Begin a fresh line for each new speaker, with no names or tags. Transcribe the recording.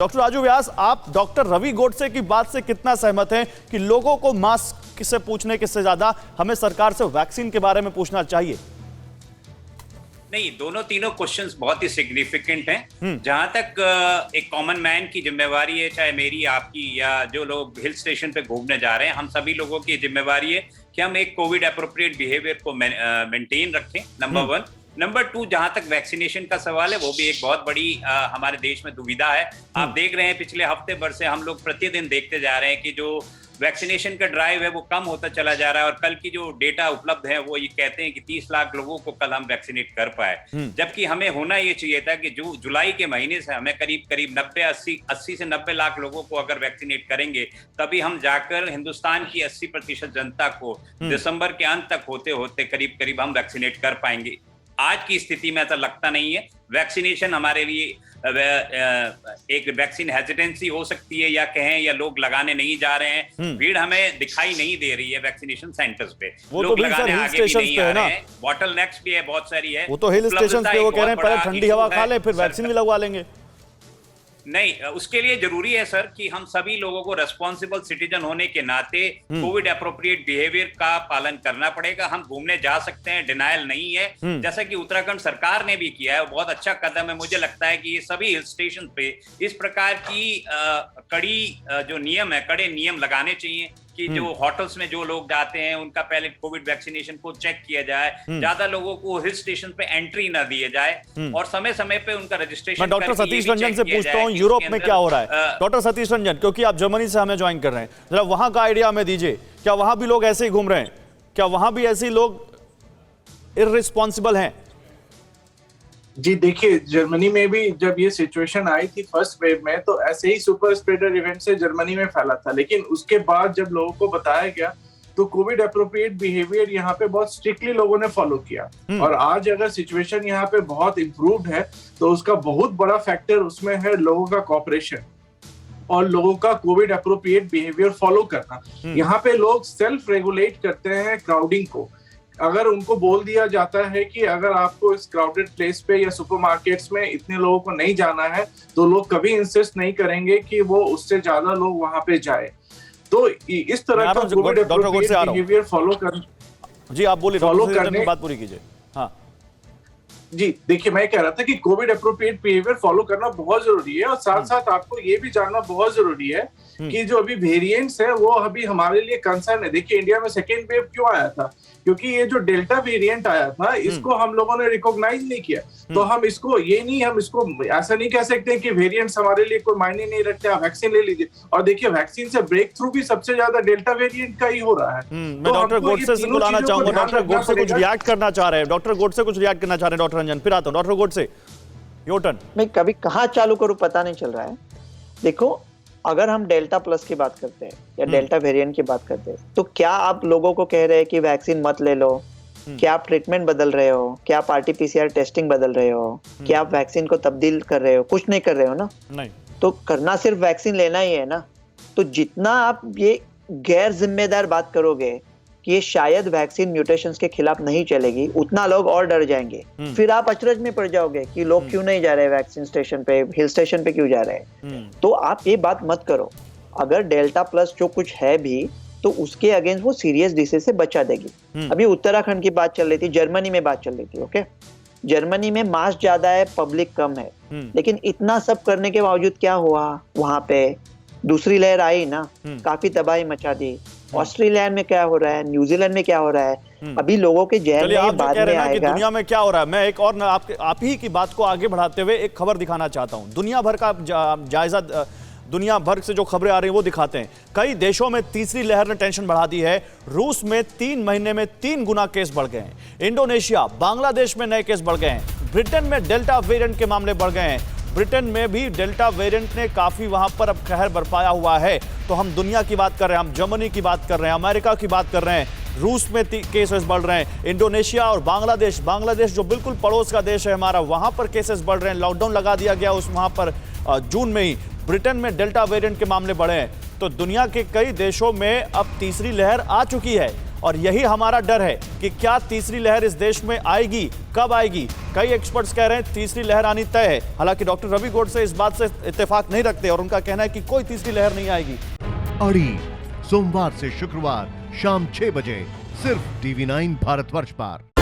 Doctor Raju व्यास, आप doctor Ravi Godse की बात से कितना सहमत हैं कि लोगों को मास्क से पूछने के से ज्यादा हमें सरकार से वैक्सीन के बारे में पूछना चाहिए?
नहीं, दोनों तीनों क्वेश्चंस बहुत ही सिग्निफिकेंट हैं। जहां तक एक कॉमन मैन की जिम्मेवारी है, चाहे मेरी, आपकी, या जो लोग हिल स्टेशन पे घूमने जा रहे हैं, हम सभी लोगों की जिम्मेवारी है कि हम एक कोविड अप्रोप्रिएट बिहेवियर को मेंटेन रखें, नंबर 1। नंबर 2, जहां तक वैक्सीनेशन का सवाल है, वो भी एक बहुत बड़ी हमारे देश में दुविधा है। आप देख रहे हैं पिछले हफ्ते भर से हम लोग प्रतिदिन देखते जा रहे हैं कि जो वैक्सीनेशन का ड्राइव है वो कम होता चला जा रहा है, और कल की जो डेटा उपलब्ध है वो ये कहते हैं कि 30 लाख लोगों को कल हम वैक्सीनेट कर पाए, जबकि हमें होना ये चाहिए था कि जो जुलाई के महीने से हमें करीब करीब 80 से 90 लाख लोगों को अगर वैक्सीनेट करेंगे, तभी हम जाकर हिंदुस्तान की 80% जनता को दिसंबर के अंत तक होते होते करीब करीब हम वैक्सीनेट कर पाएंगे। आज की स्थिति में ऐसा लगता नहीं है। वैक्सीनेशन हमारे लिए एक वैक्सीन हेजिटेंसी हो सकती है, या कहें या लोग लगाने नहीं जा रहे हैं। भीड़ हमें दिखाई नहीं दे रही है वैक्सीनेशन सेंटर्स पे, लोग लगाने आगे भी नहीं आ रहे हैं। बॉटल नेक्स भी है, बहुत सारी है।
वो तो हिल स्टेशन पे वो कह रहे हैं पहले ठंडी हवा खा ले फिर वैक्सीन भी लगवा लेंगे।
नहीं, उसके लिए जरूरी है सर कि हम सभी लोगों को रेस्पॉन्सिबल सिटीजन होने के नाते कोविड अप्रोप्रिएट बिहेवियर का पालन करना पड़ेगा। हम घूमने जा सकते हैं, डिनायल नहीं है, जैसा कि उत्तराखंड सरकार ने भी किया है, बहुत अच्छा कदम है। मुझे लगता है कि ये सभी हिल स्टेशन पे इस प्रकार की कड़े नियम लगाने चाहिए कि जो होटल्स में जो लोग जाते हैं उनका पहले कोविड वैक्सीनेशन को चेक किया जाए, ज्यादा लोगों को हिल स्टेशन पे एंट्री ना दिए जाए, और समय समय पे उनका रजिस्ट्रेशन।
मैं डॉक्टर सतीश रंजन से पूछता हूँ, यूरोप में क्या हो रहा है? डॉक्टर सतीश रंजन, क्योंकि आप जर्मनी से हमें ज्वाइन कर रहे हैं, जरा वहां का आइडिया हमें दीजिए। क्या वहां भी लोग ऐसे ही घूम रहे हैं? क्या वहां भी ऐसे लोग इररिस्पॉन्सिबल हैं?
जी देखिए, जर्मनी में भी जब ये सिचुएशन आई थी फर्स्ट वेव में, तो ऐसे ही सुपर स्प्रेडर इवेंट से जर्मनी में फैला था। लेकिन उसके बाद जब लोगों को बताया गया तो कोविड अप्रोप्रिएट बिहेवियर यहाँ पे बहुत स्ट्रिक्टली लोगों ने फॉलो किया। और आज अगर सिचुएशन यहाँ पे बहुत इम्प्रूव्ड है तो उसका बहुत बड़ा फैक्टर उसमें है लोगों का कोऑपरेशन और लोगों का कोविड अप्रोप्रिएट बिहेवियर फॉलो करना। यहाँ पे लोग सेल्फ रेगुलेट करते हैं क्राउडिंग को। अगर उनको बोल दिया जाता है कि अगर आपको इस क्राउडेड प्लेस पे या सुपरमार्केट्स में इतने लोगों को नहीं जाना है, तो लोग कभी इंसिस्ट नहीं करेंगे कि वो उससे ज्यादा लोग वहां पे जाए। तो इस तरह का कोविड अप्रोप्रिएट बिहेवियर फॉलो कर।
जी आप बोलिए,
फॉलो करने
बात पूरी कीजिए। हाँ
जी, देखिए मैं कह रहा था कि कोविड अप्रोप्रिएट बिहेवियर फॉलो करना बहुत जरूरी है, और साथ साथ आपको ये भी जानना बहुत जरूरी है कि जो अभी वेरिएंट्स है वो अभी हमारे लिए कंसर्न है। देखिए इंडिया में सेकेंड वेव क्यों आया था? क्योंकि ये जो डेल्टा वेरिएंट आया था इसको हम लोगों ने रिकॉग्नाइज नहीं किया। तो हम इसको ऐसा नहीं कह सकते कि वेरिएंट्स हमारे लिए कोई मायने नहीं रखते, आप वैक्सीन ले लीजिए। और देखिए वैक्सीन से ब्रेक थ्रू भी सबसे ज्यादा डेल्टा वेरिएंट का ही हो रहा है।
मैं डॉक्टर गोडसे से बुलाना चाहूंगा। डॉक्टर गोडसे कुछ रिएक्ट करना चाह रहे हैं। डॉक्टर गोडसे कुछ रिएक्ट करना चाह रहे हैं। डॉक्टर रंजन, फिर आता हूं। Doctor Godse, your turn.
मैं कभी कहाँ चालू करूं पता नहीं चल रहा है। देखो, अगर हम डेल्टा प्लस की बात करते हैं या डेल्टा वेरिएंट की बात करते हैं, तो क्या आप लोगों को कह रहे हैं कि वैक्सीन मत ले लो? क्या आप ट्रीटमेंट बदल रहे हो? क्या आप आरटीपीसीआर टेस्टिंग बदल रहे हो? क्या आप वैक्सीन को तब्दील कर रहे हो? कुछ नहीं कर रहे हो ना।
नहीं,
तो करना सिर्फ वैक्सीन लेना ही है ना। तो जितना आप ये गैर जिम्मेदार बात करोगे कि ये शायद वैक्सीन म्यूटेशंस के खिलाफ नहीं चलेगी, उतना लोग और डर जाएंगे। फिर आप अचरज में पड़ जाओगे कि लोग क्यों नहीं जा रहे वैक्सीन स्टेशन पे, हिल स्टेशन पे क्यों जा रहे हैं। तो आप ये बात मत करो। अगर डेल्टा प्लस जो कुछ है भी, तो उसके अगेंस्ट वो सीरियस डिसीज से बचा देगी। अभी उत्तराखंड की बात चल रही थी, जर्मनी में बात चल रही थी। ओके, जर्मनी में मास ज्यादा है, पब्लिक कम है, लेकिन इतना सब करने के बावजूद क्या हुआ? वहां पे दूसरी लहर आई ना, काफी तबाही मचा दी। ऑस्ट्रेलिया में क्या हो रहा है, न्यूजीलैंड में क्या हो रहा है, अभी लोगों के जहन में बाद में आएगा।
दुनिया में क्या हो रहा है, मैं एक और आप ही की बात को आगे बढ़ाते हुए एक खबर दिखाना चाहता हूं। दुनिया भर का जायजा, दुनिया भर से जो खबरें आ रही हैं वो दिखाते हैं। कई देशों में तीसरी लहर ने टेंशन बढ़ा दी है। रूस में 3 महीने में 3 गुना केस बढ़ गए हैं। इंडोनेशिया, बांग्लादेश में नए केस बढ़ गए हैं। ब्रिटेन में डेल्टा वेरिएंट के मामले बढ़ गए हैं। ब्रिटेन में भी डेल्टा वेरिएंट ने काफी वहां पर अब कहर बरपाया हुआ है। तो हम दुनिया की बात कर रहे हैं, हम जर्मनी की बात कर रहे हैं, अमेरिका की बात कर रहे हैं। रूस में केसेस बढ़ रहे हैं। इंडोनेशिया और बांग्लादेश जो बिल्कुल पड़ोस का देश है हमारा, वहां पर केसेस बढ़ रहे हैं। लॉकडाउन लगा दिया गया उस वहां पर जून में ही। ब्रिटेन में डेल्टा वेरिएंट के मामले बढ़े हैं। तो दुनिया के कई देशों में अब तीसरी लहर आ चुकी है। और यही हमारा डर है कि क्या तीसरी लहर इस देश में आएगी, कब आएगी। कई एक्सपर्ट्स कह रहे हैं तीसरी लहर आनी तय है। हालांकि डॉक्टर रवि गोडसे इस बात से इत्तेफाक नहीं रखते और उनका कहना है कि कोई तीसरी लहर नहीं आएगी।
अड़ी सोमवार से शुक्रवार शाम 6 बजे सिर्फ TV9 भारतवर्ष पर।